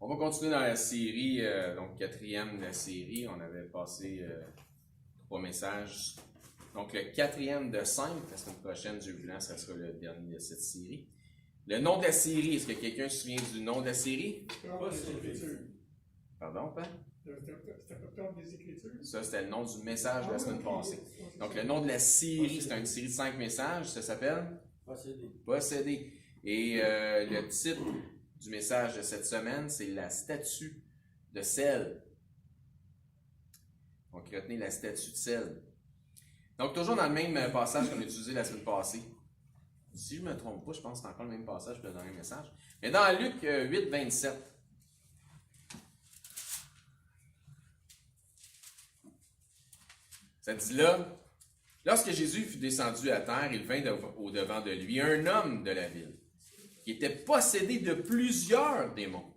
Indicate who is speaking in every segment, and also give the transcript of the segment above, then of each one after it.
Speaker 1: On va continuer dans la série, donc quatrième de la série. On avait passé 3 messages. Donc le quatrième de 5, la semaine prochaine, Dieu voulant, ça sera le dernier de cette série. Le nom de la série, est-ce que quelqu'un se souvient du nom de la série?
Speaker 2: Pas des Écritures.
Speaker 1: Pardon, pas?
Speaker 2: C'était pas Peur des Écritures?
Speaker 1: Ça, c'était le nom du message de la semaine passée. Donc le nom de la série, c'est une série de 5 messages. Ça s'appelle? Posséder. Et le titre du message de cette semaine, c'est la statue de sel. Donc, retenez la statue de sel. Donc, toujours dans le même passage qu'on a utilisé la semaine passée. Si je ne me trompe pas, je pense que c'est encore le même passage que le dernier message. Mais dans Luc 8, 27. Ça dit là, lorsque Jésus fut descendu à terre, il vint au-devant de lui un homme de la ville, qui était possédé de plusieurs démons.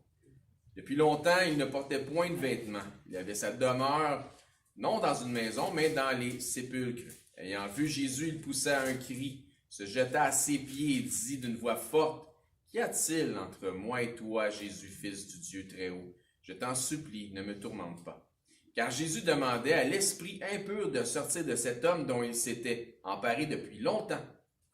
Speaker 1: Depuis longtemps, il ne portait point de vêtements. Il avait sa demeure, non dans une maison, mais dans les sépulcres. Ayant vu Jésus, il poussa un cri, se jeta à ses pieds et dit d'une voix forte, « Qu'y a-t-il entre moi et toi, Jésus, fils du Dieu très haut? Je t'en supplie, ne me tourmente pas. » Car Jésus demandait à l'esprit impur de sortir de cet homme dont il s'était emparé depuis longtemps.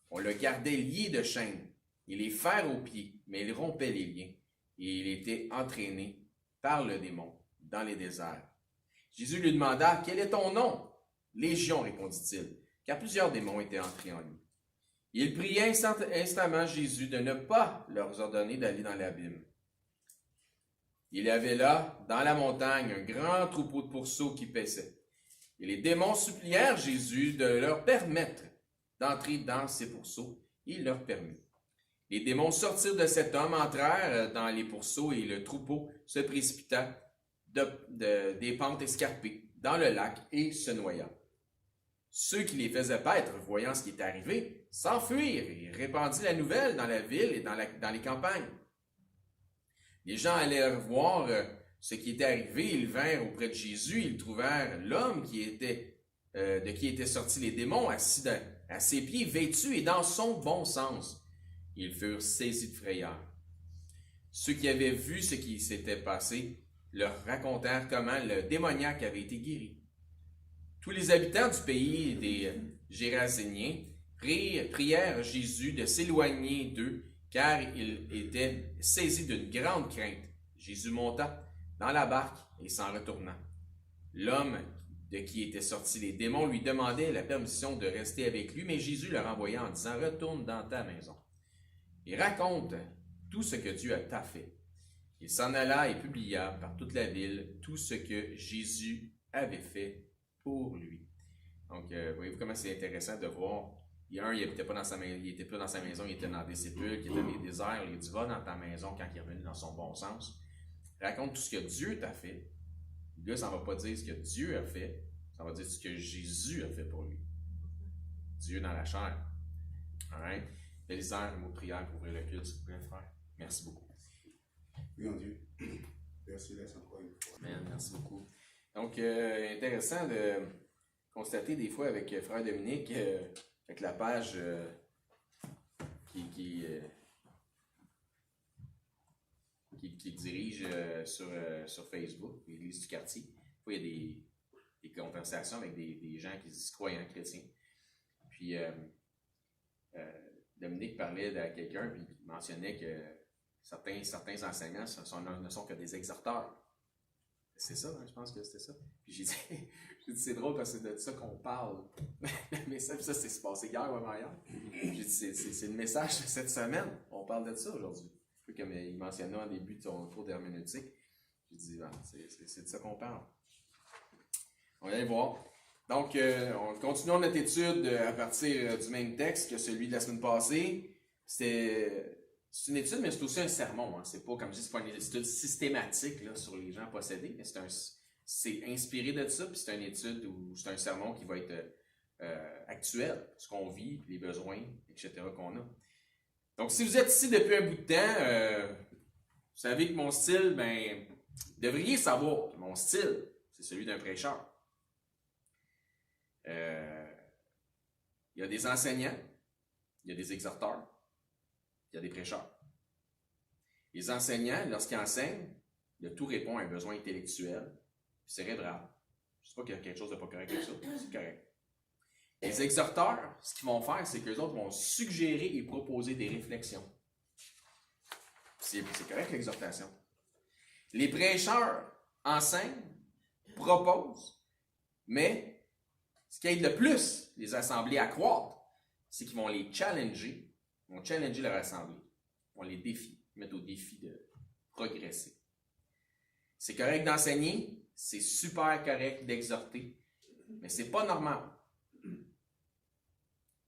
Speaker 1: On le gardait lié de chaînes et les fers aux pieds, mais il rompait les liens, et il était entraîné par le démon dans les déserts. Jésus lui demanda, « Quel est ton nom? » « Légion, répondit-il, car plusieurs démons étaient entrés en lui. Il pria instamment Jésus de ne pas leur ordonner d'aller dans l'abîme. Il y avait là, dans la montagne, un grand troupeau de pourceaux qui paissaient. Et les démons supplièrent Jésus de leur permettre d'entrer dans ces pourceaux. Il leur permit. Les démons sortirent de cet homme, entrèrent dans les pourceaux et le troupeau se précipita des pentes escarpées dans le lac et se noya. Ceux qui les faisaient paître, voyant ce qui était arrivé, s'enfuirent et répandirent la nouvelle dans la ville et dans les campagnes. Les gens allèrent voir ce qui était arrivé, ils vinrent auprès de Jésus, ils trouvèrent l'homme de qui étaient sortis les démons, assis à ses pieds, vêtu et dans son bon sens. Ils furent saisis de frayeur. Ceux qui avaient vu ce qui s'était passé leur racontèrent comment le démoniaque avait été guéri. Tous les habitants du pays des Géraséniens prièrent Jésus de s'éloigner d'eux, car ils étaient saisis d'une grande crainte. Jésus monta dans la barque et s'en retourna. L'homme de qui étaient sortis les démons lui demandait la permission de rester avec lui, mais Jésus le renvoya en disant, « Retourne dans ta maison et raconte tout ce que Dieu t'a fait. » Il s'en alla et publia par toute la ville tout ce que Jésus avait fait pour lui. Donc, voyez-vous comment c'est intéressant de voir. Il n'était pas dans sa maison, il était plus dans sa maison, il était dans des sépulcres, il était dans des déserts. Il dit, va dans ta maison quand il est revenu dans son bon sens. Raconte tout ce que Dieu t'a fait. Là, ça ne va pas dire ce que Dieu a fait, ça va dire ce que Jésus a fait pour lui. Dieu dans la chair. Alright? Bélisère, un mot de prière pour ouvrir le culte, s'il vous plaît, frère. Merci beaucoup.
Speaker 3: Oui, mon Dieu. Merci, laisse encore une fois.
Speaker 1: Amen, merci beaucoup. Donc, intéressant de constater des fois avec frère Dominique, avec la page qui dirige sur Facebook, l'Église du quartier. Des fois, il y a des conversations avec des gens qui se disent croyants chrétiens. Puis, Dominique parlait à quelqu'un, puis il mentionnait que certains enseignants ne sont que des exhorteurs. C'est ça, hein, je pense que c'était ça. Puis j'ai dit, c'est drôle parce que c'est de ça qu'on parle. Mais ça c'est passé hier ou avant-hier. J'ai dit, c'est le message de cette semaine. On parle de ça aujourd'hui. Comme il mentionnait en début de son cours d'herméneutique. J'ai dit, ben, c'est de ça qu'on parle. On va aller voir. Donc, on continue notre étude à partir du même texte que celui de la semaine passée. C'est une étude, mais c'est aussi un sermon. Hein. C'est pas, comme je dis, c'est pas une étude systématique là, sur les gens possédés, mais c'est inspiré de ça, puis c'est une étude ou c'est un sermon qui va être actuel, ce qu'on vit, les besoins, etc. qu'on a. Donc, si vous êtes ici depuis un bout de temps, vous savez que mon style, ben, devriez savoir que mon style, c'est celui d'un prêcheur. Il y a des enseignants, il y a des exhorteurs, il y a des prêcheurs. Les enseignants, lorsqu'ils enseignent, Le tout répond à un besoin intellectuel, cérébral. Je ne sais pas qu'il y a quelque chose de pas correct avec ça, c'est correct. Les exhorteurs, ce qu'ils vont faire, c'est qu'eux autres vont suggérer et proposer des réflexions. C'est correct l'exhortation. Les prêcheurs enseignent, proposent, mais ce qui aide le plus les assemblées à croître, c'est qu'ils vont les challenger, ils vont challenger leur assemblée, ils vont les défier, mettre au défi de progresser. C'est correct d'enseigner, c'est super correct d'exhorter, mais c'est pas normal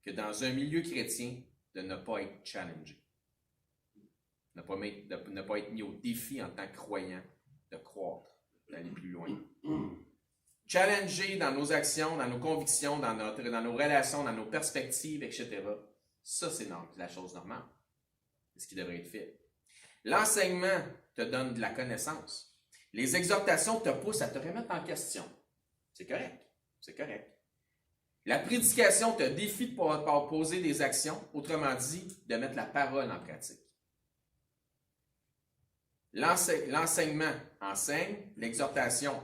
Speaker 1: que dans un milieu chrétien, de ne pas être challengé, de ne pas être mis au défi en tant que croyant, de croître, d'aller plus loin. Challenger dans nos actions, dans nos convictions, dans nos relations, dans nos perspectives, etc. Ça, c'est la chose normale. C'est ce qui devrait être fait. L'enseignement te donne de la connaissance. Les exhortations te poussent à te remettre en question. C'est correct. C'est correct. La prédication te défie de poser des actions, autrement dit, de mettre la parole en pratique. L'enseignement enseigne, l'exhortation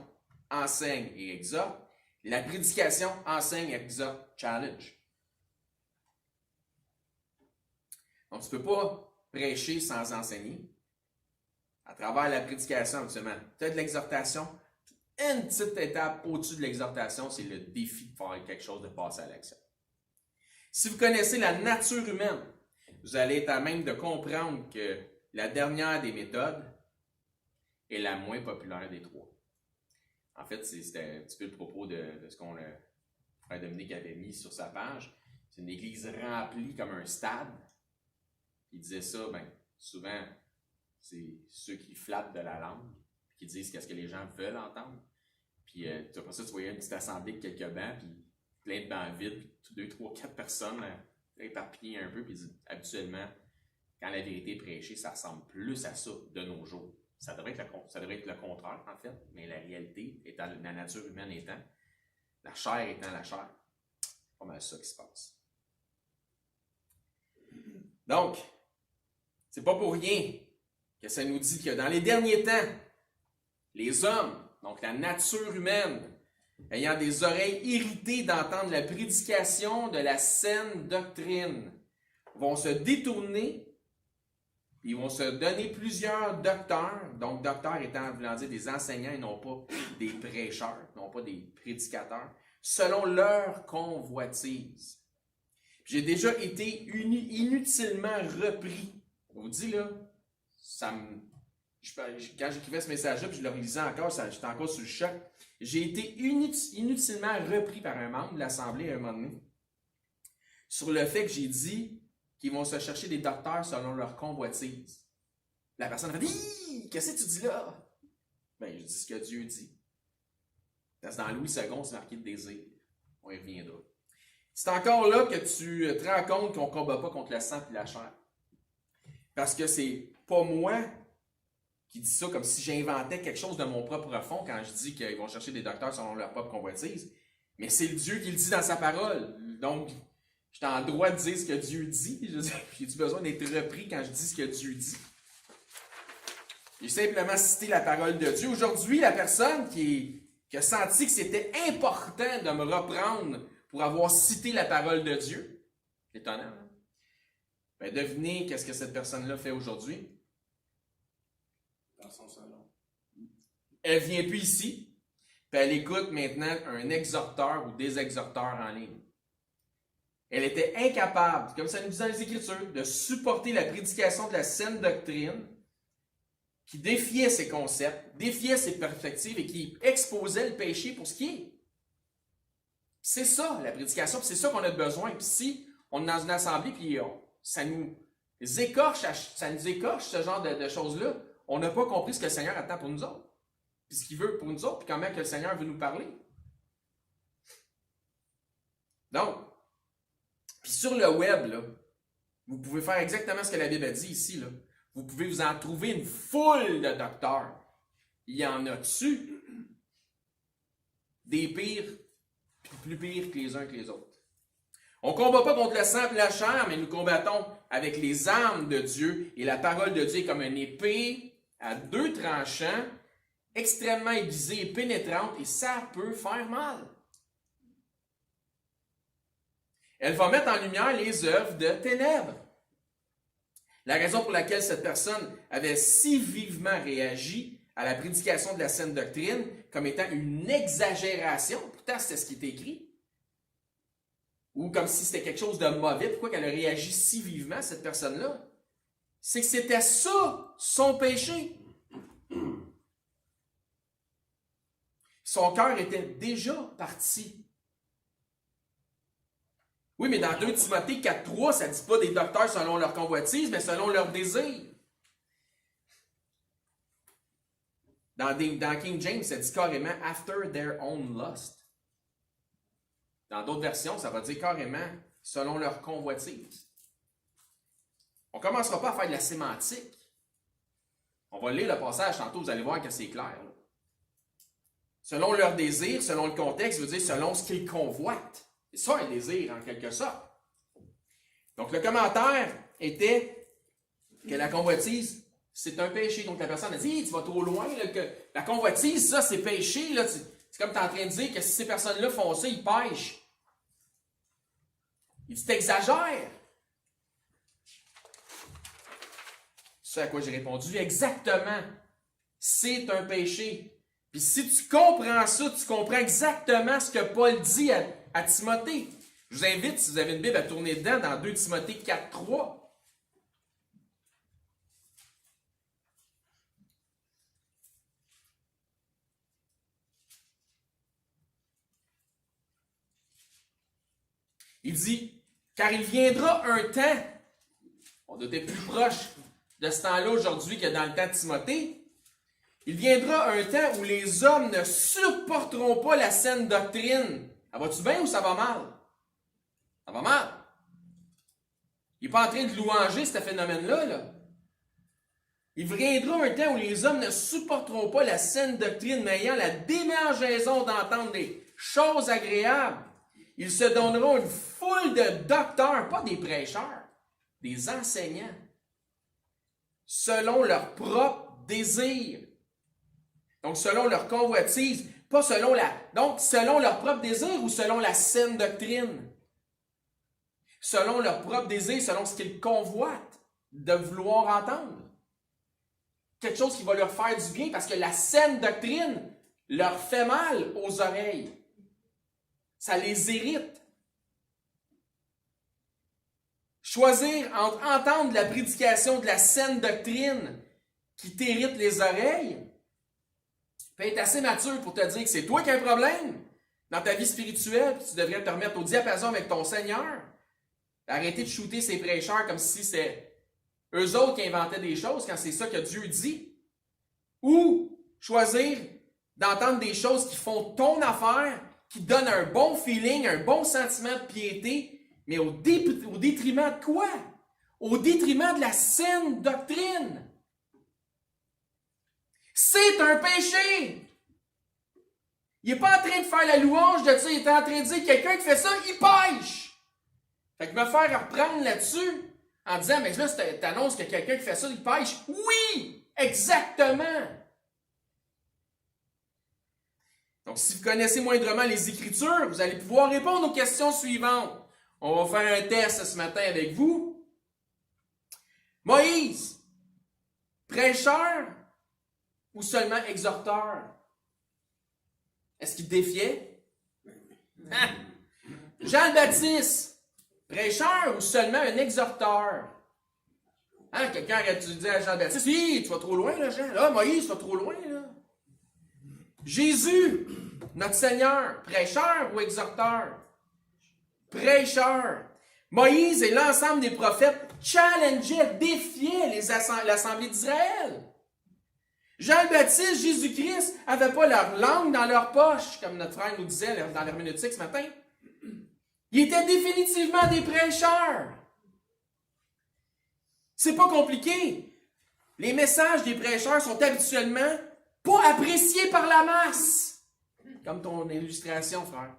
Speaker 1: enseigne et exhorte, la prédication enseigne, exhorte, challenge. Donc, tu ne peux pas prêcher sans enseigner. À travers la prédication, absolument. Tu as de l'exhortation. Une petite étape au-dessus de l'exhortation, c'est le défi de faire quelque chose, de passer à l'action. Si vous connaissez la nature humaine, vous allez être à même de comprendre que la dernière des méthodes est la moins populaire des trois. En fait, c'était un petit peu le propos de ce qu'on frère Dominique avait mis sur sa page. C'est une église remplie comme un stade. Il disait ça, souvent, c'est ceux qui flattent de la langue, qui disent qu'est-ce que les gens veulent entendre. Puis après ça, tu voyais une petite assemblée de quelques bancs, puis plein de bancs vides, puis 2, 3, 4 personnes éparpillées un peu, puis habituellement, quand la vérité est prêchée, ça ressemble plus à ça de nos jours. Ça devrait être le contraire, en fait, mais la réalité, étant la nature humaine étant, la chair étant la chair, c'est pas mal ça qui se passe. Donc, c'est pas pour rien que ça nous dit que dans les derniers temps, les hommes, donc la nature humaine, ayant des oreilles irritées d'entendre la prédication de la saine doctrine, vont se détourner. Ils vont se donner plusieurs docteurs, donc docteurs étant, voulant dire, des enseignants et non pas des prêcheurs, non pas des prédicateurs, selon leur convoitise. J'ai déjà été inutilement repris. Je vous dis là, quand j'écrivais ce message-là, puis je le relisais encore, j'étais encore sous le choc. J'ai été inutilement repris par un membre de l'Assemblée à un moment donné sur le fait que j'ai dit qu'ils vont se chercher des docteurs selon leur convoitise. La personne a dit « Qu'est-ce que tu dis là? » Je dis ce que Dieu dit. Parce que dans Louis II, c'est marqué le désir. On y reviendra. C'est encore là que tu te rends compte qu'on ne combat pas contre le sang et la chair. Parce que c'est pas moi qui dis ça comme si j'inventais quelque chose de mon propre fond quand je dis qu'ils vont chercher des docteurs selon leur propre convoitise. Mais c'est le Dieu qui le dit dans sa parole. Donc, j'étais en droit de dire ce que Dieu dit. J'ai-tu besoin d'être repris quand je dis ce que Dieu dit? J'ai simplement cité la parole de Dieu. Aujourd'hui, la personne qui a senti que c'était important de me reprendre pour avoir cité la parole de Dieu, c'est étonnant, hein? Devinez qu'est-ce que cette personne-là fait aujourd'hui?
Speaker 3: Dans son salon.
Speaker 1: Elle ne vient plus ici, puis elle écoute maintenant un exhorteur ou des exhorteurs en ligne. Elle était incapable, comme ça nous dit dans les Écritures, de supporter la prédication de la saine doctrine qui défiait ses concepts, défiait ses perspectives et qui exposait le péché pour ce qui est. C'est ça, la prédication, puis c'est ça qu'on a besoin. Puis si on est dans une assemblée, puis ça nous écorche ce genre de choses-là, on n'a pas compris ce que le Seigneur attend pour nous autres. Puis ce qu'il veut pour nous autres, puis comment que le Seigneur veut nous parler. Donc, puis sur le web, là, vous pouvez faire exactement ce que la Bible a dit ici. Là. Vous pouvez vous en trouver une foule de docteurs. Il y en a dessus. Des pires, puis plus pires que les uns que les autres. On ne combat pas contre le sang et la chair, mais nous combattons avec les armes de Dieu. Et la parole de Dieu est comme une épée à 2 tranchants extrêmement aiguisée et pénétrante et ça peut faire mal. Elle va mettre en lumière les œuvres de ténèbres. La raison pour laquelle cette personne avait si vivement réagi à la prédication de la saine doctrine comme étant une exagération, pourtant c'était ce qui était écrit, ou comme si c'était quelque chose de mauvais, pourquoi qu'elle a réagi si vivement, cette personne-là? C'est que c'était ça, son péché. Son cœur était déjà parti. Oui, mais dans 2 Timothée 4.3, ça ne dit pas des docteurs selon leur convoitise, mais selon leur désir. Dans King James, ça dit carrément « after their own lust ». Dans d'autres versions, ça va dire carrément « selon leur convoitise ». On ne commencera pas à faire de la sémantique. On va lire le passage tantôt, vous allez voir que c'est clair. Là. Selon leur désir, selon le contexte, veut dire selon ce qu'ils convoitent. C'est ça un désir, en quelque sorte. Donc, le commentaire était que la convoitise, c'est un péché. Donc, la personne a dit, tu vas trop loin, là, que la convoitise, ça, c'est péché. Là. C'est comme tu es en train de dire que si ces personnes-là font ça, ils pêchent. Il dit, t'exagères. C'est à quoi j'ai répondu, exactement. C'est un péché. Puis si tu comprends ça, tu comprends exactement ce que Paul dit à Timothée. Je vous invite, si vous avez une Bible, à tourner dedans dans 2 Timothée 4.3. Il dit, car il viendra un temps, on doit être plus proche de ce temps-là aujourd'hui que dans le temps de Timothée, il viendra un temps où les hommes ne supporteront pas la saine doctrine. Ça va-tu bien ou ça va mal? Ça va mal. Il n'est pas en train de louanger ce phénomène-là. Là. Il viendra un temps où les hommes ne supporteront pas la saine doctrine, mais ayant la démangeaison d'entendre des choses agréables. Ils se donneront une foule de docteurs, pas des prêcheurs, des enseignants, selon leur propre désir. Donc, selon leur convoitise, pas selon donc, selon leur propre désir ou selon la saine doctrine? Selon leur propre désir, selon ce qu'ils convoitent de vouloir entendre. Quelque chose qui va leur faire du bien parce que la saine doctrine leur fait mal aux oreilles. Ça les irrite. Choisir entre entendre la prédication de la saine doctrine qui t'irrite les oreilles peut être assez mature pour te dire que c'est toi qui as un problème dans ta vie spirituelle, puis tu devrais te remettre au diapason avec ton Seigneur. Arrêter de shooter ces prêcheurs comme si c'est eux autres qui inventaient des choses quand c'est ça que Dieu dit. Ou choisir d'entendre des choses qui font ton affaire, qui donnent un bon feeling, un bon sentiment de piété, mais au détriment de quoi? Au détriment de la saine doctrine. C'est un péché. Il n'est pas en train de faire la louange de ça, il est en train de dire que quelqu'un qui fait ça, il pêche. Fait que me faire reprendre là-dessus en disant, mais là, tu annonces que quelqu'un qui fait ça, il pêche. Oui, exactement. Donc, si vous connaissez moindrement les Écritures, vous allez pouvoir répondre aux questions suivantes. On va faire un test ce matin avec vous. Moïse, prêcheur ou seulement exhorteur? Est-ce qu'il défiait? Jean-Baptiste, prêcheur ou seulement un exhorteur? Hein, quelqu'un aurait-tu dit à Jean-Baptiste, oui, tu vas trop loin, là, Jean. Ah, Moïse, tu vas trop loin, là. Jésus, notre Seigneur, prêcheur ou exhorteur? Prêcheur. Moïse et l'ensemble des prophètes challengeaient, défiaient l'Assemblée d'Israël. Jean-Baptiste, Jésus-Christ n'avaient pas leur langue dans leur poche, comme notre frère nous disait dans l'herméneutique ce matin. Ils étaient définitivement des prêcheurs. C'est pas compliqué. Les messages des prêcheurs sont habituellement pas appréciés par la masse. Comme ton illustration, frère.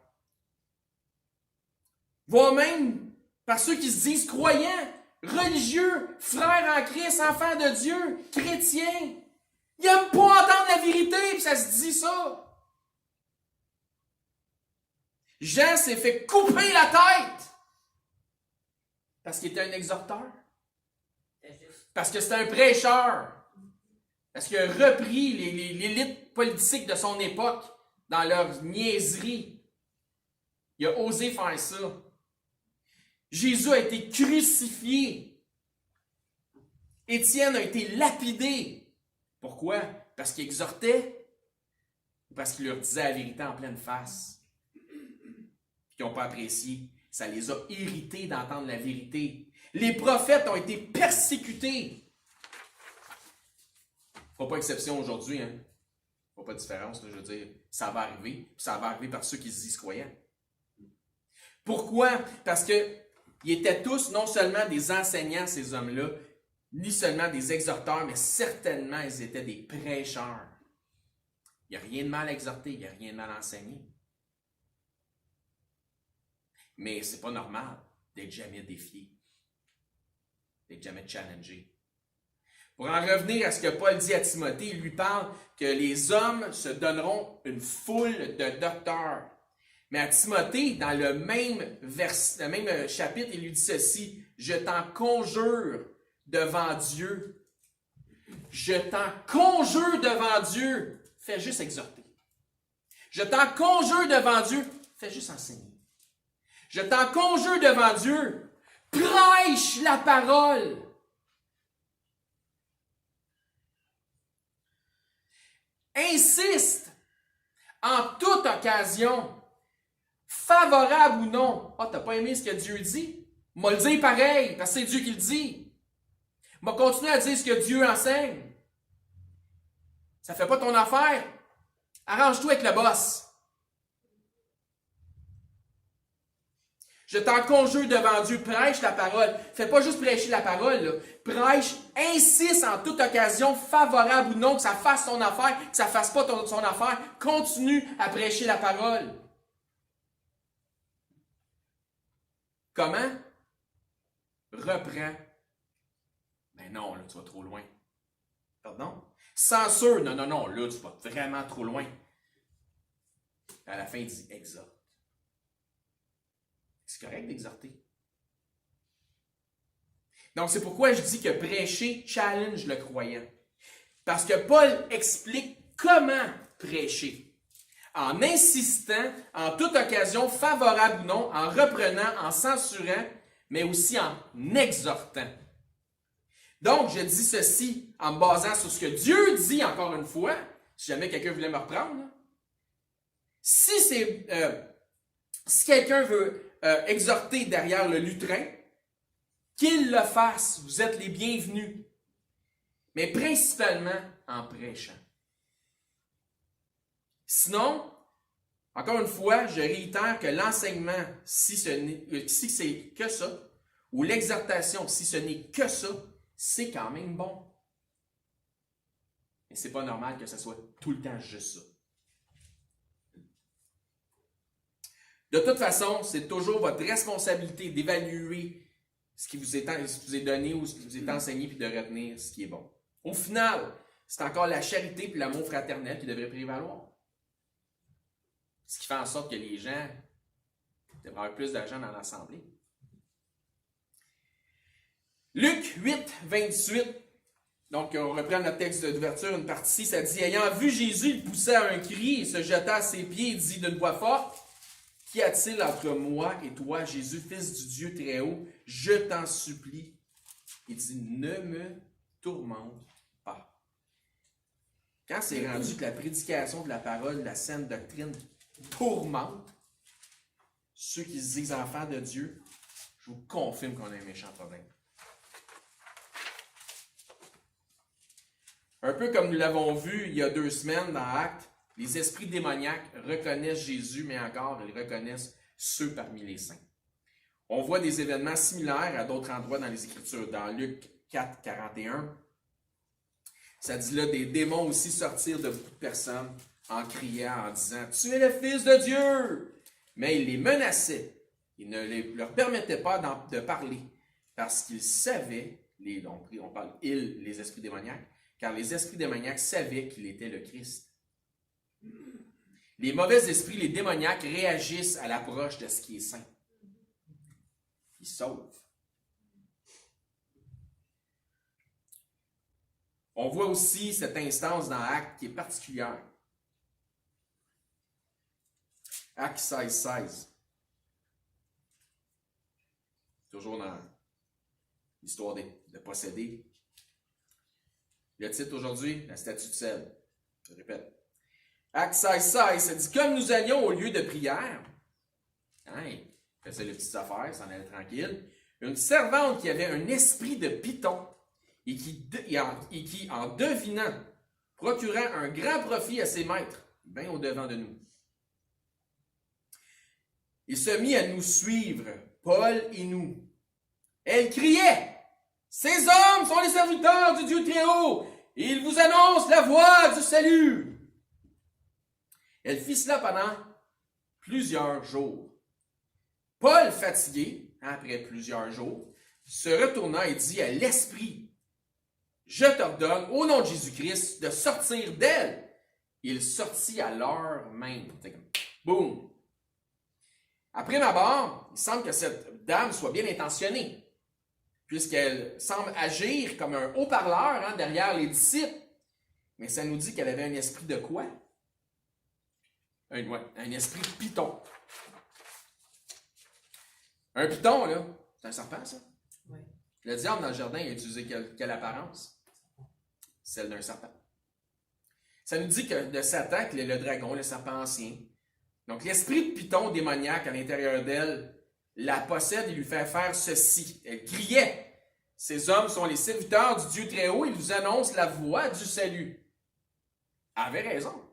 Speaker 1: Voire même par ceux qui se disent croyants, religieux, frères en Christ, enfants de Dieu, chrétiens. Il n'aime pas entendre la vérité, puis ça se dit ça. Jean s'est fait couper la tête parce qu'il était un exhorteur. Parce que c'était un prêcheur. Parce qu'il a repris l'élite politique de son époque dans leur niaiserie. Il a osé faire ça. Jésus a été crucifié. Étienne a été lapidé. Pourquoi? Parce qu'il exhortait ou parce qu'il leur disait la vérité en pleine face? Puis qu'ils n'ont pas apprécié. Ça les a irrités d'entendre la vérité. Les prophètes ont été persécutés. Il ne faut pas exception aujourd'hui. Hein? Il ne faut pas de différence. Là, je veux dire, ça va arriver. Ça va arriver par ceux qui se disent croyants. Pourquoi? Parce qu'ils étaient tous non seulement des enseignants, ces hommes-là, ni seulement des exhorteurs, mais certainement ils étaient des prêcheurs. Il n'y a rien de mal à exhorter, il n'y a rien de mal à enseigner. Mais ce n'est pas normal d'être jamais défié, d'être jamais challengé. Pour en revenir à ce que Paul dit à Timothée, il lui parle que les hommes se donneront une foule de docteurs. Mais à Timothée, dans le même chapitre, il lui dit ceci: « Je t'en conjure devant Dieu. Je t'en conjure devant Dieu. » Fais juste exhorter. Je t'en conjure devant Dieu. Fais juste enseigner. Je t'en conjure devant Dieu. Prêche la parole. Insiste en toute occasion, favorable ou non. Ah, t'as pas aimé ce que Dieu dit? M'a le dire pareil, parce que c'est Dieu qui le dit. M'a continué à dire ce que Dieu enseigne. Ça fait pas ton affaire. Arrange-toi avec le boss. Je t'en conjure devant Dieu, prêche la parole. Fais pas juste prêcher la parole, là. Prêche, insiste en toute occasion, favorable ou non, que ça fasse ton affaire, que ça fasse pas son affaire. Continue à prêcher la parole. Comment? Reprends. Mais non, là, tu vas trop loin. Pardon? Censure. Non, là, tu vas vraiment trop loin. À la fin, il dit exhorte. C'est correct d'exhorter. Donc, c'est pourquoi je dis que prêcher challenge le croyant. Parce que Paul explique comment prêcher. En insistant, en toute occasion, favorable ou non, en reprenant, en censurant, mais aussi en exhortant. Donc, je dis ceci en me basant sur ce que Dieu dit, encore une fois, si jamais quelqu'un voulait me reprendre. Là. Si quelqu'un veut exhorter derrière le lutrin, qu'il le fasse, vous êtes les bienvenus. Mais principalement en prêchant. Sinon, encore une fois, je réitère que l'enseignement, si c'est que ça, ou l'exhortation, si ce n'est que ça, c'est quand même bon. Mais c'est pas normal que ce soit tout le temps juste ça. De toute façon, c'est toujours votre responsabilité d'évaluer ce qui vous est donné ou ce qui vous est enseigné puis de retenir ce qui est bon. Au final, c'est encore la charité puis l'amour fraternel qui devrait prévaloir. Ce qui fait en sorte que les gens devraient avoir plus d'argent dans l'assemblée. Luc 8, 28. Donc, on reprend notre texte d'ouverture, une partie, ça dit « Ayant vu Jésus, il poussa un cri et se jeta à ses pieds et dit d'une voix forte, « Qu'y a-t-il entre moi et toi, Jésus, Fils du Dieu très haut? Je t'en supplie. » Il dit « Ne me tourmente pas. » Quand c'est rendu que la prédication de la parole, la saine doctrine, tourmente ceux qui se disent enfants de Dieu, je vous confirme qu'on a un méchant problème. Un peu comme nous l'avons vu il y a 2 semaines dans Actes, les esprits démoniaques reconnaissent Jésus, mais encore, ils reconnaissent ceux parmi les saints. On voit des événements similaires à d'autres endroits dans les Écritures. Dans Luc 4, 41, ça dit là, des démons aussi sortirent de beaucoup de personnes en criant, en disant « Tu es le Fils de Dieu! » Mais il les menaçait. Il ne leur permettait pas de parler parce qu'ils savaient, on parle « ils », les esprits démoniaques, car les esprits démoniaques savaient qu'il était le Christ. Les mauvais esprits, les démoniaques, réagissent à l'approche de ce qui est saint. Ils sauvent. On voit aussi cette instance dans Actes qui est particulière. Actes 16. Toujours dans l'histoire de posséder. Le titre aujourd'hui, la statue de sel. Je répète. Actes 16, ça dit, comme nous allions au lieu de prière, il faisait les petites affaires, s'en allait tranquille, une servante qui avait un esprit de python et qui, en devinant, procurait un grand profit à ses maîtres, bien au-devant de nous. Il se mit à nous suivre, Paul et nous. Elle criait, « Ces hommes sont les serviteurs du Dieu très haut, et ils vous annoncent la voie du salut. » Elle fit cela pendant plusieurs jours. Paul, fatigué, après plusieurs jours, se retourna et dit à l'esprit, « Je t'ordonne, au nom de Jésus-Christ, de sortir d'elle. » Il sortit à l'heure même. Boum! Après ma mort, il semble que cette dame soit bien intentionnée, puisqu'elle semble agir comme un haut-parleur derrière les disciples. Mais ça nous dit qu'elle avait un esprit de quoi? Un esprit de python. Un python, là, c'est un serpent, ça? Oui. Le diable, dans le jardin, il a utilisé quelle apparence? Celle d'un serpent. Ça nous dit que de Satan, qu'il est le dragon, le serpent ancien. Donc, l'esprit de python démoniaque à l'intérieur d'elle la possède et lui fait faire ceci. Elle criait, « Ces hommes sont les serviteurs du Dieu très haut, ils vous annoncent la voie du salut. » Elle avait raison.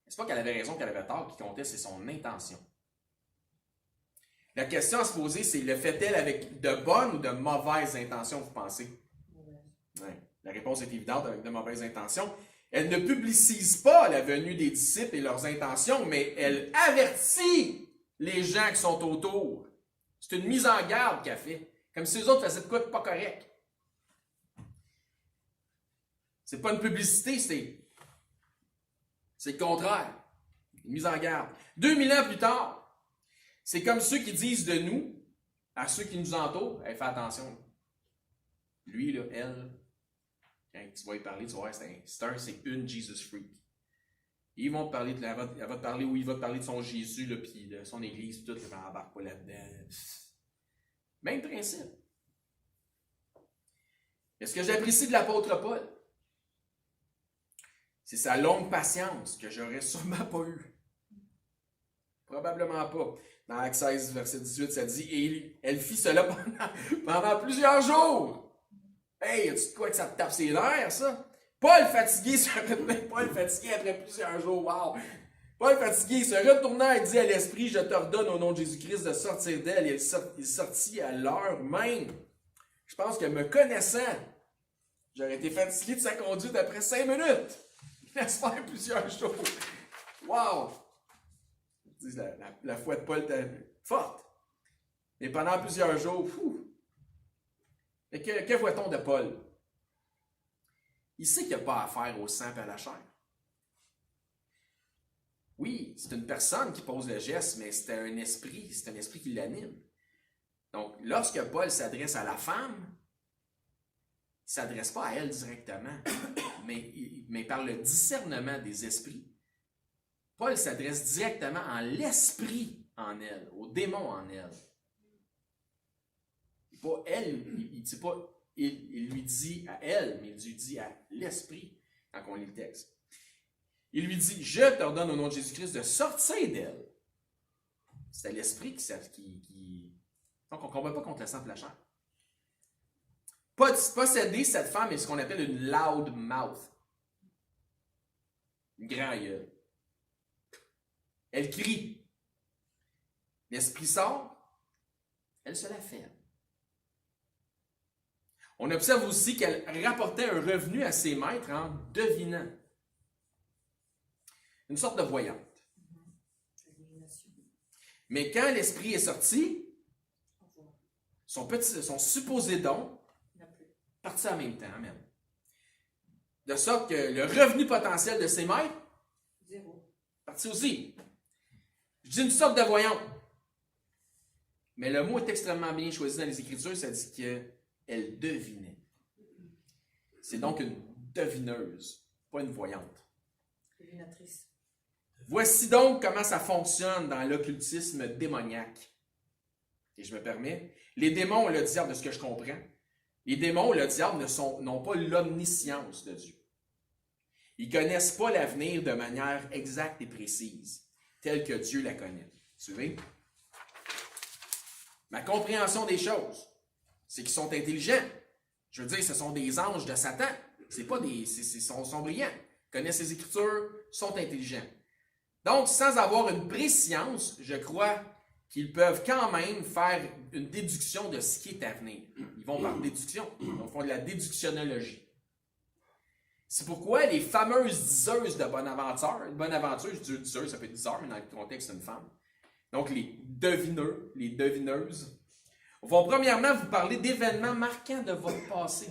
Speaker 1: C'est pas qu'elle avait raison, qu'elle avait tort, qui comptait, c'est son intention. La question à se poser, c'est le fait-elle avec de bonnes ou de mauvaises intentions, vous pensez? Ouais. La réponse est évidente, avec de mauvaises intentions. Elle ne publicise pas la venue des disciples et leurs intentions, mais elle avertit les gens qui sont autour. C'est une mise en garde qu'elle fait, comme si les autres faisaient de quoi de pas correct. C'est pas une publicité, c'est le contraire. Une mise en garde. 2000 ans plus tard, c'est comme ceux qui disent de nous, à ceux qui nous entourent, hey, fais attention. Lui, là, elle, quand tu vas y parler, tu vas voir, c'est une Jesus freak. Ils vont te parler, elle va te parler, ou il va te parler de son Jésus, là, puis de son Église, tout, elle n'embarque pas là-dedans. Même principe. Et ce que j'apprécie de l'apôtre Paul, c'est sa longue patience que j'aurais sûrement pas eue. Probablement pas. Dans Actes 16, verset 18, ça dit « Et elle fit cela pendant plusieurs jours. » Hey, as-tu de quoi que ça te tape ses nerfs, ça? Paul fatigué se retournait. Paul fatigué après plusieurs jours. Wow! Paul fatigué se retourna et dit à l'esprit « Je t'ordonne au nom de Jésus-Christ de sortir d'elle. » Et il sortit à l'heure même. Je pense que me connaissant, j'aurais été fatigué de sa conduite après 5 minutes. Il laisse faire plusieurs jours. Wow! La foi de Paul était forte. Et pendant plusieurs jours, et que voit-on de Paul? Il sait qu'il n'y a pas affaire au sang et à la chair. Oui, c'est une personne qui pose le geste, mais c'est un esprit qui l'anime. Donc, lorsque Paul s'adresse à la femme, il ne s'adresse pas à elle directement, mais par le discernement des esprits. Paul s'adresse directement à l'esprit en elle, au démon en elle. Pas elle, il lui dit à elle, mais il lui dit à l'esprit quand on lit le texte. Il lui dit, je t'ordonne au nom de Jésus-Christ de sortir d'elle. C'est à l'esprit qui... Donc on ne combat pas contre le sang et la chair. Posséder cette femme est ce qu'on appelle une loud mouth. Une grande gueule. Elle crie. L'esprit sort. Elle se la ferme. On observe aussi qu'elle rapportait un revenu à ses maîtres en devinant. Une sorte de voyante. Mais quand l'esprit est sorti, son supposé don Partis en même temps, amen. De sorte que le revenu potentiel de ses maîtres,
Speaker 4: 0.
Speaker 1: parti aussi. Je dis une sorte de voyante. Mais le mot est extrêmement bien choisi dans les Écritures, ça dit qu'elle devinait. C'est donc une devineuse, pas une voyante.
Speaker 4: Devinatrice.
Speaker 1: Voici donc comment ça fonctionne dans l'occultisme démoniaque. Et je me permets, les démons, le diable, de ce que je comprends, les démons, le diable, n'ont pas l'omniscience de Dieu. Ils ne connaissent pas l'avenir de manière exacte et précise, telle que Dieu la connaît. Suivez? Ma compréhension des choses, c'est qu'ils sont intelligents. Je veux dire, ce sont des anges de Satan. C'est pas des. Ils sont brillants. Ils connaissent les Écritures, sont intelligents. Donc, sans avoir une préscience, je crois qu'ils peuvent quand même faire une déduction de ce qui est à venir. Ils vont par déduction. Ils font de la déductionnologie. C'est pourquoi les fameuses diseuses de Bonaventure, je dis diseuse, ça peut être diseur, mais dans le contexte, c'est une femme. Donc, les devineurs, les devineuses, vont premièrement vous parler d'événements marquants de votre passé.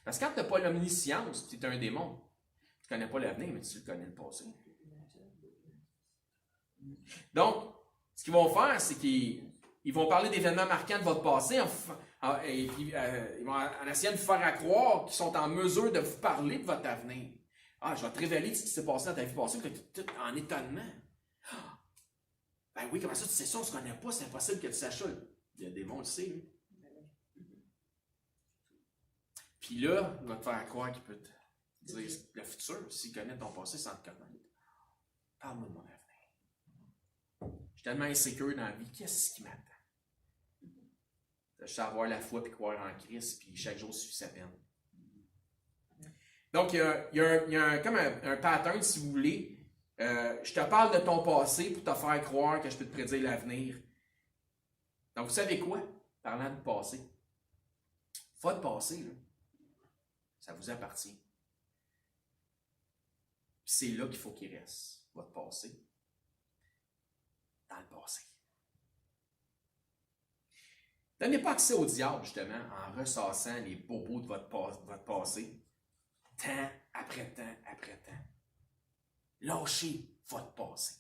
Speaker 1: Parce que quand tu n'as pas l'omniscience, tu es un démon. Tu ne connais pas l'avenir, mais tu connais le passé. Donc, ce qu'ils vont faire, c'est qu'ils vont parler d'événements marquants de votre passé et puis, ils vont en essayant de vous faire croire qu'ils sont en mesure de vous parler de votre avenir. Ah, je vais te révéler ce qui s'est passé dans ta vie passée, que tu es tout en étonnement. Ah, ben oui, comment ça tu sais ça, on ne se connaît pas, c'est impossible que tu saches ça. Le démon le sait, lui. Puis là, il va te faire croire qu'il peut te dire le futur, s'il connaît ton passé sans te connaître. Parle-moi de mon avenir. Je suis tellement insécure dans la vie, qu'est-ce qui m'attend? Je sais avoir la foi puis croire en Christ, puis chaque jour suffit sa peine. Donc, il y a comme un pattern, si vous voulez. Je te parle de ton passé pour te faire croire que je peux te prédire l'avenir. Donc, vous savez quoi? Parlant du passé. Votre passé, là, ça vous appartient. C'est là qu'il faut qu'il reste, votre passé. Dans le passé. Donnez pas accès au diable, justement, en ressassant les bobos de votre passé. Temps après temps après temps. Lâchez votre passé.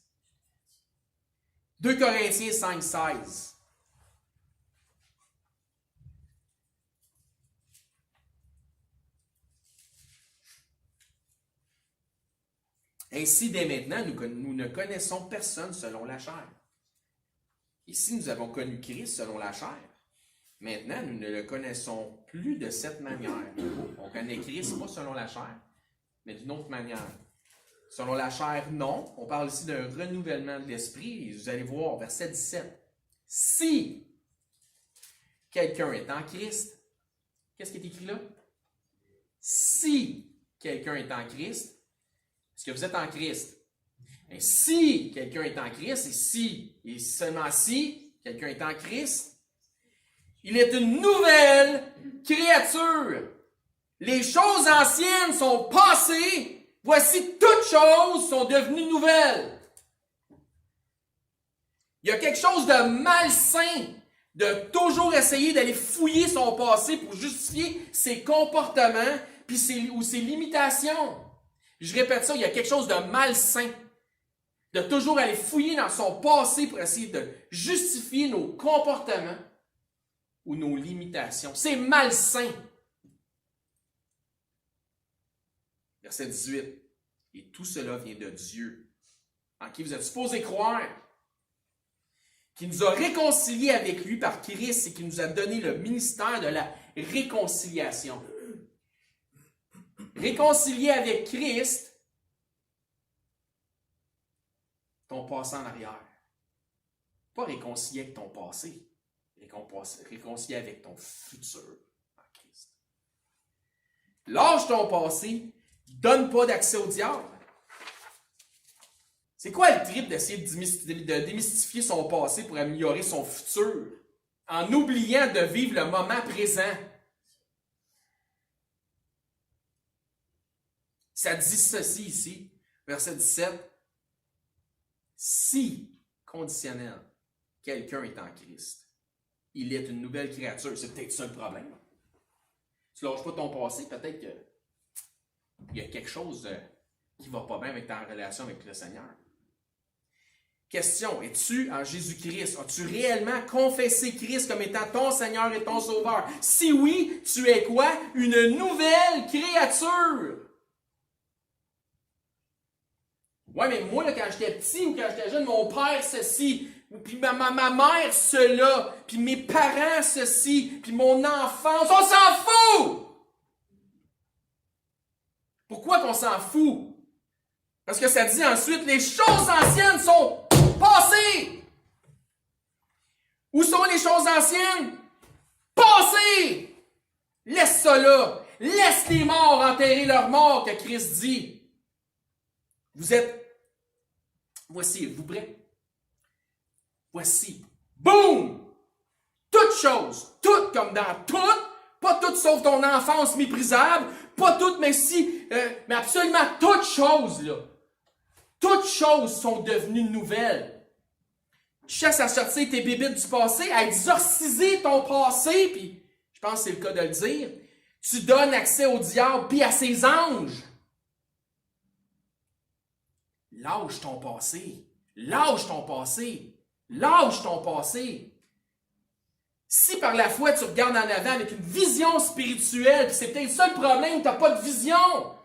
Speaker 1: 2 Corinthiens 5,16. Ainsi, dès maintenant, nous ne connaissons personne selon la chair. Et si nous avons connu Christ selon la chair, maintenant, nous ne le connaissons plus de cette manière. On connaît Christ pas selon la chair, mais d'une autre manière. Selon la chair, non. On parle ici d'un renouvellement de l'esprit. Et vous allez voir, verset 17. Si quelqu'un est en Christ, qu'est-ce qui est écrit là? Si quelqu'un est en Christ, est-ce que vous êtes en Christ? Et si quelqu'un est en Christ, et seulement si quelqu'un est en Christ, il est une nouvelle créature. Les choses anciennes sont passées. Voici, toutes choses sont devenues nouvelles. Il y a quelque chose de malsain de toujours essayer d'aller fouiller son passé pour justifier ses comportements ou ses limitations. Je répète ça, il y a quelque chose de malsain de toujours aller fouiller dans son passé pour essayer de justifier nos comportements ou nos limitations. C'est malsain. Verset 18. Et tout cela vient de Dieu, en qui vous êtes supposés croire, qui nous a réconciliés avec lui par Christ et qui nous a donné le ministère de la réconciliation. Réconcilié avec Christ, ton passé en arrière. Pas réconcilié avec ton passé, réconcilié avec ton futur en Christ. Lâche ton passé, donne pas d'accès au diable. C'est quoi le trip d'essayer de démystifier son passé pour améliorer son futur en oubliant de vivre le moment présent? Ça dit ceci ici, verset 17. Si, conditionnel, quelqu'un est en Christ, il est une nouvelle créature. C'est peut-être ça le problème. tu ne lâches pas ton passé, peut-être qu'il y a quelque chose qui ne va pas bien avec ta relation avec le Seigneur. Question, es-tu en Jésus-Christ? As-tu réellement confessé Christ comme étant ton Seigneur et ton Sauveur? Si oui, tu es quoi? Une nouvelle créature! Ouais, mais moi, là, quand j'étais petit ou quand j'étais jeune, mon père, ceci, puis ma mère, cela, puis mes parents, ceci, puis mon enfance, on s'en fout! Pourquoi qu'on s'en fout? Parce que ça dit ensuite, les choses anciennes sont passées! Où sont les choses anciennes? Passées! Laisse ça là! Laisse les morts enterrer leurs morts, que Christ dit. Vous êtes... Voici, êtes-vous prêts? Voici. Boum! Toutes choses, toutes comme dans toutes, pas toutes sauf ton enfance méprisable, pas toutes, mais mais absolument toutes choses, là. Toutes choses sont devenues nouvelles. Tu cherches à sortir tes bébites du passé, à exorciser ton passé, puis je pense que c'est le cas de le dire. Tu donnes accès au diable puis à ses anges. Lâche ton passé. Lâche ton passé. Lâche ton passé. Si par la foi tu regardes en avant avec une vision spirituelle, puis c'est peut-être ça le problème, tu n'as pas de vision.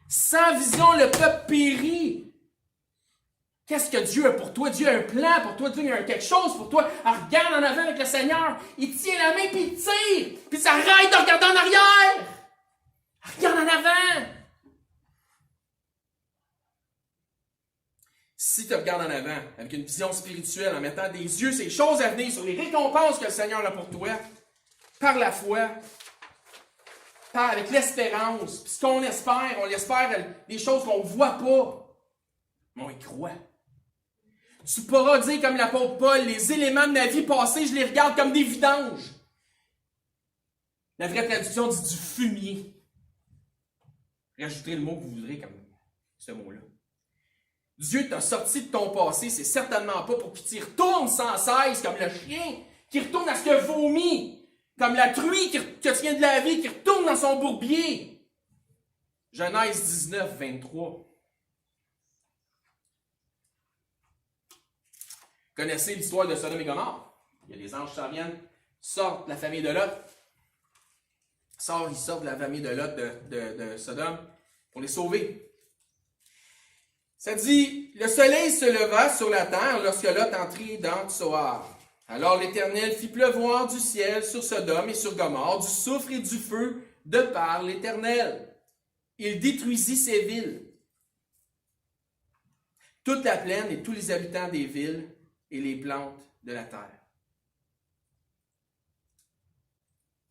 Speaker 1: Sans vision, le peuple périt. Qu'est-ce que Dieu a pour toi? Dieu a un plan pour toi. Dieu a quelque chose pour toi. Alors, regarde en avant avec le Seigneur. Il tient la main puis il tire. Puis ça arrête de regarder en arrière. Regarde en avant. Si tu regardes en avant avec une vision spirituelle, en mettant des yeux sur les choses à venir, sur les récompenses que le Seigneur a pour toi, par la foi, avec l'espérance, puis ce qu'on espère, on l'espère des choses qu'on ne voit pas, mais on y croit. Tu pourras dire comme l'apôtre Paul, les éléments de ma vie passée, je les regarde comme des vidanges. La vraie traduction dit du fumier. Rajoutez le mot que vous voudrez comme ce mot-là. Dieu t'a sorti de ton passé, c'est certainement pas pour qu'il t'y retourne sans cesse, comme le chien, qui retourne à ce que vomit, comme la truie que tu viens de laver, qui retourne dans son bourbier. Genèse 19, 23. Connaissez l'histoire de Sodome et Gomorrhe? Il y a des anges qui s'en viennent, sortent de la famille de Lot. Ils sortent de la famille de Lot de Sodome pour les sauver. Ça dit, le soleil se leva sur la terre lorsque Lot entrit dans Tsoar. Alors l'Éternel fit pleuvoir du ciel sur Sodome et sur Gomorrhe, du soufre et du feu, de par l'Éternel. Il détruisit ces villes. Toute la plaine et tous les habitants des villes et les plantes de la terre.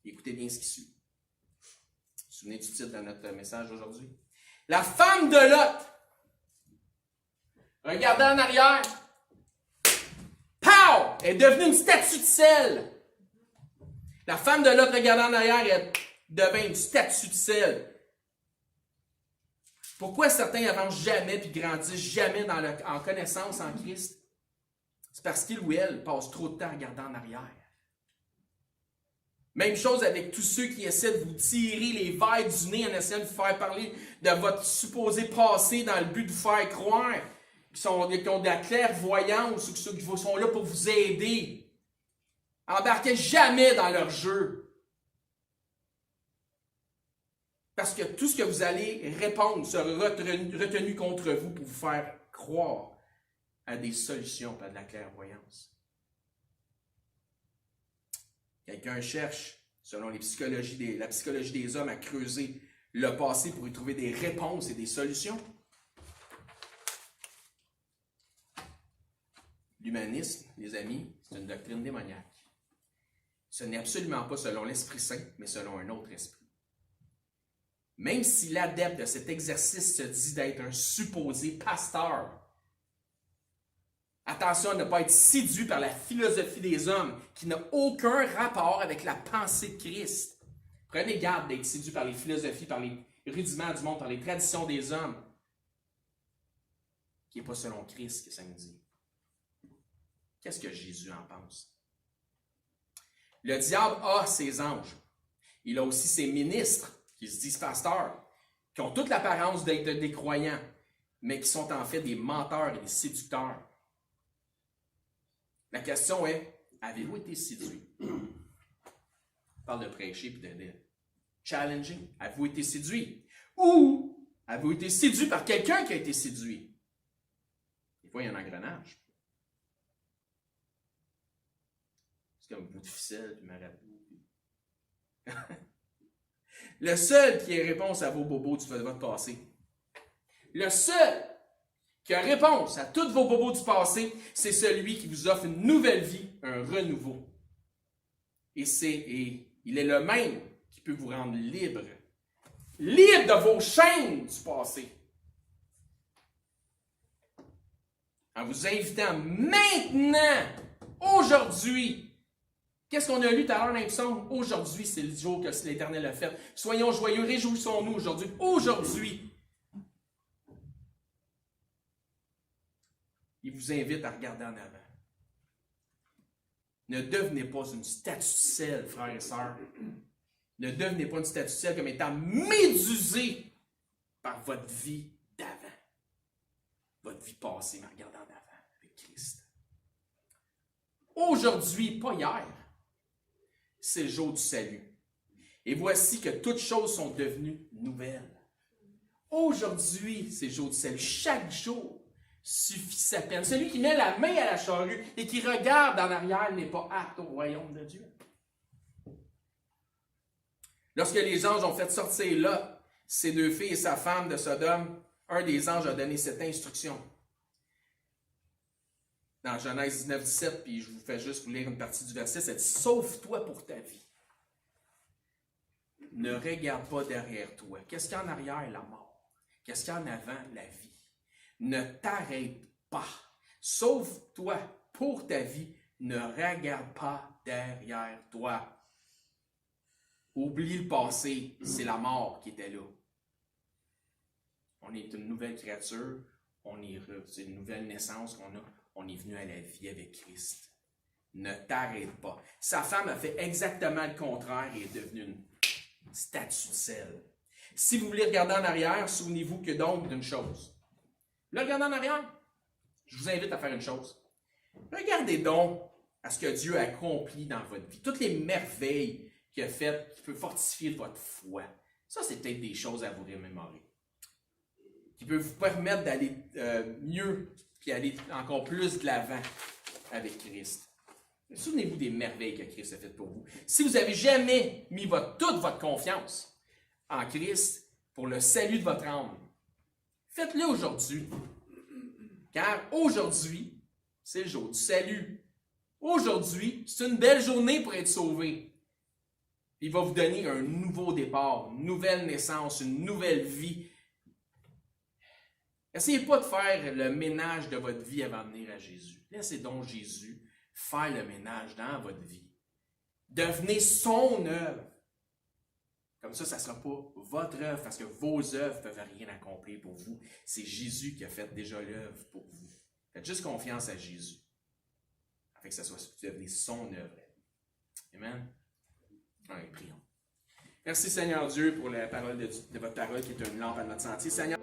Speaker 1: Écoutez bien ce qui suit. Vous vous souvenez du titre de notre message aujourd'hui? La femme de Lot. Regardez en arrière. Pow! Elle est devenue une statue de sel. La femme de Lot, regardant en arrière, elle devint une statue de sel. Pourquoi certains n'avancent jamais et grandissent jamais en connaissance en Christ? C'est parce qu'il ou elle passe trop de temps à regarder en arrière. Même chose avec tous ceux qui essaient de vous tirer les verres du nez en essayant de vous faire parler de votre supposé passé dans le but de vous faire croire qui ont de la clairvoyance ou qui sont là pour vous aider. Embarquez jamais dans leur jeu. Parce que tout ce que vous allez répondre sera retenu contre vous pour vous faire croire à des solutions, pas de la clairvoyance. Quelqu'un cherche, selon la psychologie des hommes, à creuser le passé pour y trouver des réponses et des solutions. L'humanisme, les amis, c'est une doctrine démoniaque. Ce n'est absolument pas selon l'Esprit Saint, mais selon un autre esprit. Même si l'adepte de cet exercice se dit d'être un supposé pasteur, attention à ne pas être séduit par la philosophie des hommes qui n'a aucun rapport avec la pensée de Christ. Prenez garde d'être séduit par les philosophies, par les rudiments du monde, par les traditions des hommes, qui n'est pas selon Christ que ça nous dit. Qu'est-ce que Jésus en pense? Le diable a ses anges. Il a aussi ses ministres, qui se disent pasteurs, qui ont toute l'apparence d'être des croyants, mais qui sont en fait des menteurs et des séducteurs. La question est, avez-vous été séduit? On parle de prêcher et de challenging. Avez-vous été séduit? Ou avez-vous été séduit par quelqu'un qui a été séduit? Des fois, il y a un engrenage. C'est comme un bout de ficelle, puis marabout. Le seul qui a réponse à vos bobos de votre passé, le seul qui a réponse à tous vos bobos du passé, c'est celui qui vous offre une nouvelle vie, un renouveau. Et il est le même qui peut vous rendre libre. Libre de vos chaînes du passé. En vous invitant maintenant, aujourd'hui. Qu'est-ce qu'on a lu tout à l'heure dans les psaumes? Aujourd'hui, c'est le jour que l'Éternel a fait. Soyons joyeux, réjouissons-nous aujourd'hui. Aujourd'hui. Il vous invite à regarder en avant. Ne devenez pas une statucelle, frères et sœurs. Ne devenez pas une statucelle comme étant médusée par votre vie d'avant. Votre vie passée, mais regardez en avant avec Christ. Aujourd'hui, pas hier, c'est le jour du salut. Et voici que toutes choses sont devenues nouvelles. Aujourd'hui, c'est le jour du salut. Chaque jour suffit sa peine. Celui qui met la main à la charrue et qui regarde en arrière n'est pas apte au royaume de Dieu. Lorsque les anges ont fait sortir Lot, ses deux filles et sa femme de Sodome, un des anges a donné cette instruction. Dans Genèse 19, 17, puis je vous fais juste vous lire une partie du verset, ça dit « Sauve-toi pour ta vie. Ne regarde pas derrière toi. » Qu'est-ce qu'il y a en arrière? La mort. Qu'est-ce qu'il y a en avant? La vie. Ne t'arrête pas. Sauve-toi pour ta vie. Ne regarde pas derrière toi. Oublie le passé, c'est la mort qui était là. On est une nouvelle créature, c'est une nouvelle naissance qu'on a. On est venu à la vie avec Christ. Ne t'arrête pas. Sa femme a fait exactement le contraire et est devenue une statue de sel. Si vous voulez regarder en arrière, souvenez-vous que donc d'une chose. Là, regardez en arrière. Je vous invite à faire une chose. Regardez donc à ce que Dieu a accompli dans votre vie. Toutes les merveilles qu'il a faites, qui peuvent fortifier votre foi. Ça, c'est peut-être des choses à vous remémorer. Qui peuvent vous permettre d'aller mieux, puis aller encore plus de l'avant avec Christ. Souvenez-vous des merveilles que Christ a faites pour vous. Si vous n'avez jamais mis toute votre confiance en Christ pour le salut de votre âme, faites-le aujourd'hui. Car aujourd'hui, c'est le jour du salut. Aujourd'hui, c'est une belle journée pour être sauvé. Il va vous donner un nouveau départ, une nouvelle naissance, une nouvelle vie. Essayez pas de faire le ménage de votre vie avant de venir à Jésus. Laissez donc Jésus faire le ménage dans votre vie. Devenez son œuvre. Comme ça ne sera pas votre œuvre, parce que vos œuvres ne peuvent rien accomplir pour vous. C'est Jésus qui a fait déjà l'œuvre pour vous. Faites juste confiance à Jésus, afin que ça soit devenez son œuvre. Amen. Allez, prions. Merci Seigneur Dieu pour la parole de votre parole qui est une lampe à notre sentier. Seigneur.